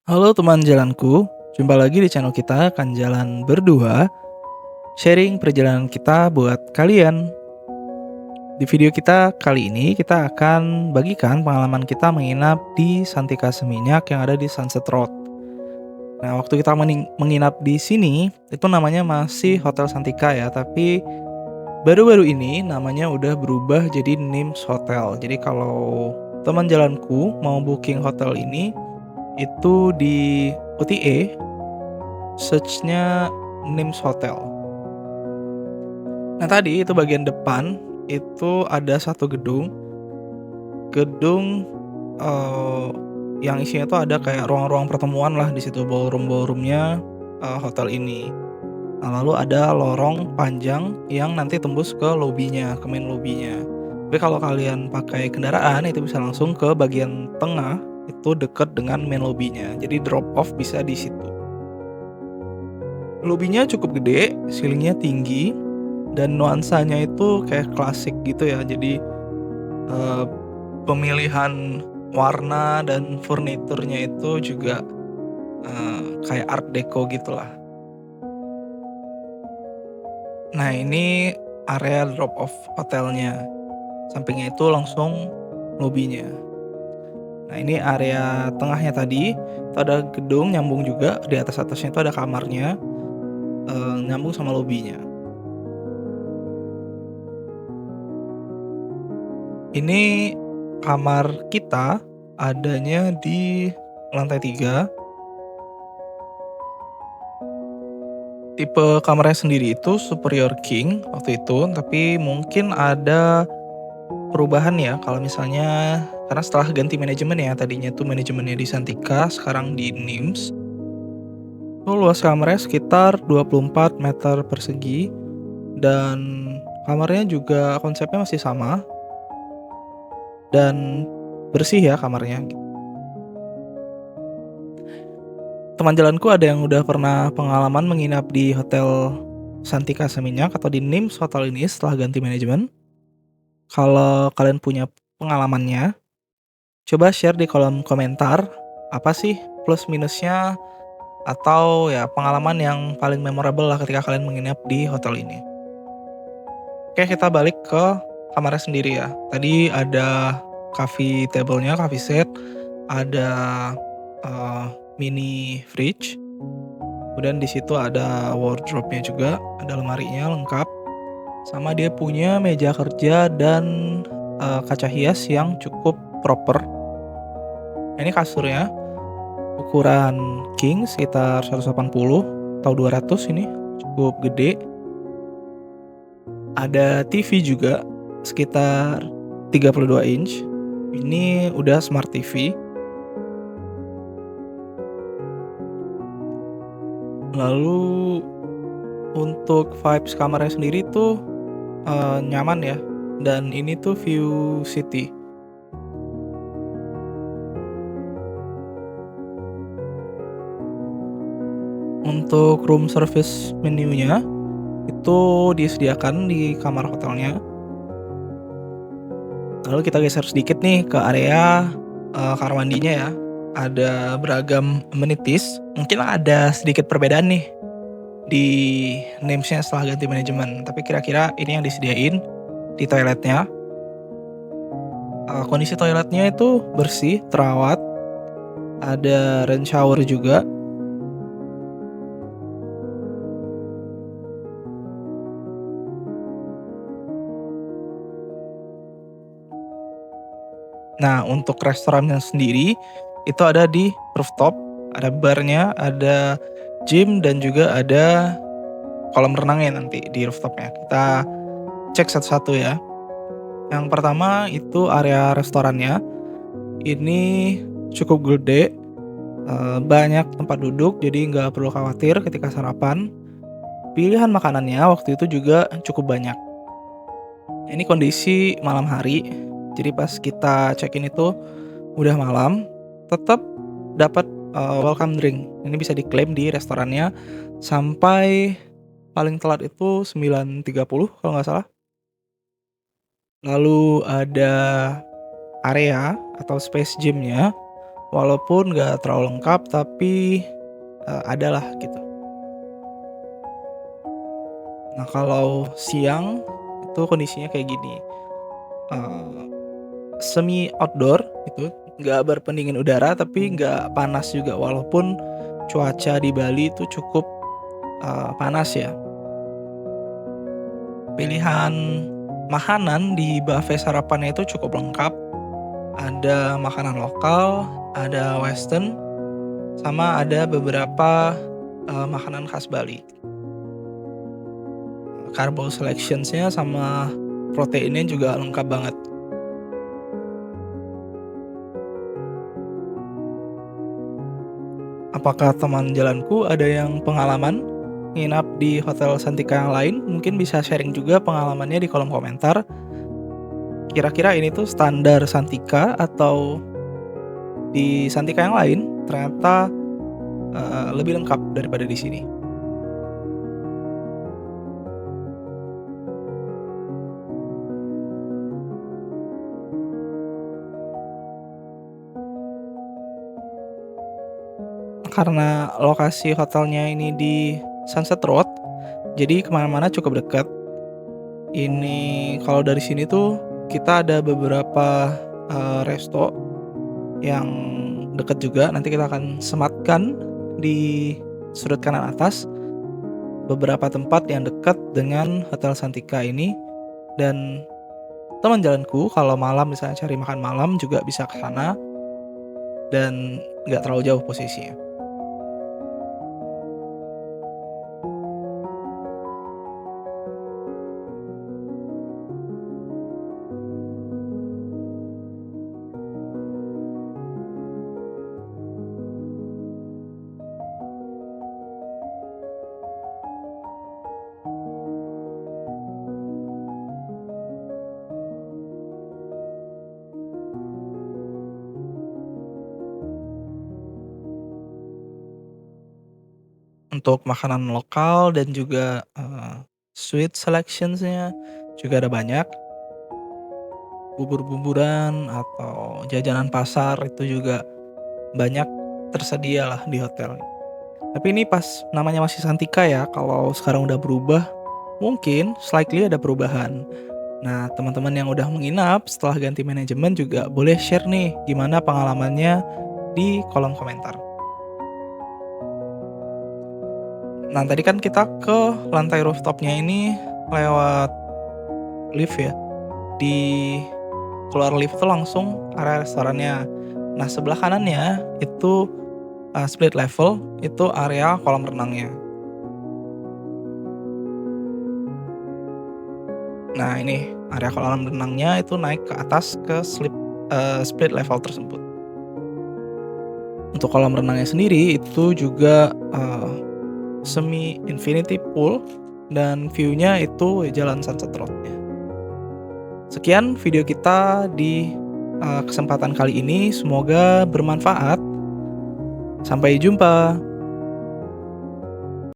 Halo teman jalanku, jumpa lagi di channel kita akan jalan berdua, sharing perjalanan kita buat kalian. Di video kita kali ini kita akan bagikan pengalaman kita menginap di Santika Seminyak yang ada di Sunset Road. Nah, waktu kita menginap di sini itu namanya masih Hotel Santika ya, tapi baru-baru ini namanya udah berubah jadi Nims Hotel. Jadi kalau teman jalanku mau booking hotel ini itu di OTA search-nya Nims Hotel. Nah tadi itu bagian depan itu ada satu gedung yang isinya tuh ada kayak ruang-ruang pertemuan lah di situ, ballroom-ballroom-nya hotel ini. Nah, lalu ada lorong panjang yang nanti tembus ke lobbynya, ke main lobbynya. Tapi kalau kalian pakai kendaraan itu bisa langsung ke bagian tengah, itu dekat dengan main lobbynya. Jadi drop off bisa di situ. Lobbynya cukup gede, ceilingnya tinggi, dan nuansanya itu kayak klasik gitu ya. Jadi pemilihan warna dan furniturnya itu juga kayak art deco gitulah. Nah ini area drop off hotelnya, sampingnya itu langsung lobbynya. Nah ini area tengahnya tadi itu ada gedung nyambung juga, di atasnya itu ada kamarnya nyambung sama lobbynya. Ini kamar kita adanya di lantai 3. Tipe kamarnya sendiri itu superior king waktu itu, tapi mungkin ada perubahan ya kalau misalnya karena setelah ganti manajemen ya, tadinya tuh manajemennya di Santika, sekarang di Nims. Itu luas kamarnya sekitar 24 meter persegi dan kamarnya juga konsepnya masih sama dan bersih ya kamarnya. Teman jalanku ada yang udah pernah pengalaman menginap di Hotel Santika Seminyak atau di Nims Hotel ini setelah ganti manajemen. Kalau kalian punya pengalamannya, coba share di kolom komentar apa sih plus minusnya atau ya pengalaman yang paling memorable lah ketika kalian menginap di hotel ini. Oke, kita balik ke kamarnya sendiri ya. Tadi ada coffee table-nya, coffee set, ada mini fridge. Kemudian di situ ada wardrobe-nya juga, ada lemarinya lengkap. Sama dia punya meja kerja dan kaca hias yang cukup proper. Ini kasurnya ukuran king sekitar 180 atau 200 ini, cukup gede. Ada TV juga sekitar 32 inch. Ini udah smart TV. Lalu untuk vibes kamarnya sendiri tuh nyaman ya. Dan ini tuh view city. Untuk room service menunya itu disediakan di kamar hotelnya. Lalu kita geser sedikit nih ke area kamar mandinya ya. Ada beragam amenities. Mungkin ada sedikit perbedaan nih di names-nya setelah ganti manajemen. Tapi kira-kira ini yang disediain di toiletnya. Kondisi toiletnya itu bersih, terawat. Ada rain shower juga. Nah, untuk restorannya sendiri itu ada di rooftop, ada barnya, ada gym dan juga ada kolam renangnya nanti di rooftopnya. Kita cek satu-satu ya. Yang pertama itu area restorannya. Ini cukup gede, banyak tempat duduk jadi nggak perlu khawatir ketika sarapan. Pilihan makanannya waktu itu juga cukup banyak. Ini kondisi malam hari, jadi pas kita check-in itu udah malam, tetap dapat welcome drink. Ini bisa diklaim di restorannya sampai paling telat itu 9.30 kalau nggak salah. Lalu ada area atau space gym-nya, walaupun nggak terlalu lengkap tapi, adalah gitu. Nah kalau siang itu kondisinya kayak gini, eee, semi outdoor itu, nggak berpendingin udara tapi nggak panas juga walaupun cuaca di Bali itu cukup, panas ya. Pilihan makanan di buffet sarapannya itu cukup lengkap, ada makanan lokal, ada western, sama ada beberapa, makanan khas Bali. Carbo selections-nya sama proteinnya juga lengkap banget. Apakah teman jalanku ada yang pengalaman nginap di hotel Santika yang lain? Mungkin bisa sharing juga pengalamannya di kolom komentar. Kira-kira ini tuh standar Santika atau di Santika yang lain ternyata, lebih lengkap daripada di sini. Karena lokasi hotelnya ini di Sunset Road, jadi kemana mana cukup dekat. Ini kalau dari sini tuh kita ada beberapa, resto yang dekat juga, nanti kita akan sematkan di sudut kanan atas, beberapa tempat yang dekat dengan Hotel Santika ini, dan teman jalanku kalau malam misalnya cari makan malam juga bisa ke sana dan nggak terlalu jauh posisinya. Untuk makanan lokal dan juga, sweet selections-nya juga ada banyak, bubur-buburan atau jajanan pasar itu juga banyak tersedia lah di hotel. Tapi ini pas namanya masih Santika ya, kalau sekarang udah berubah, mungkin slightly ada perubahan. Nah, teman-teman yang udah menginap setelah ganti manajemen juga boleh share nih gimana pengalamannya di kolom komentar. Nah, tadi kan kita ke lantai rooftopnya ini lewat lift ya. Di keluar lift tuh langsung area restorannya. Nah, sebelah kanannya itu, split level, itu area kolam renangnya. Nah, ini area kolam renangnya itu naik ke atas ke split level tersebut. Untuk kolam renangnya sendiri itu juga, semi infinity pool dan view-nya itu jalan Sunset Road-nya. Sekian video kita di, kesempatan kali ini, semoga bermanfaat. Sampai jumpa.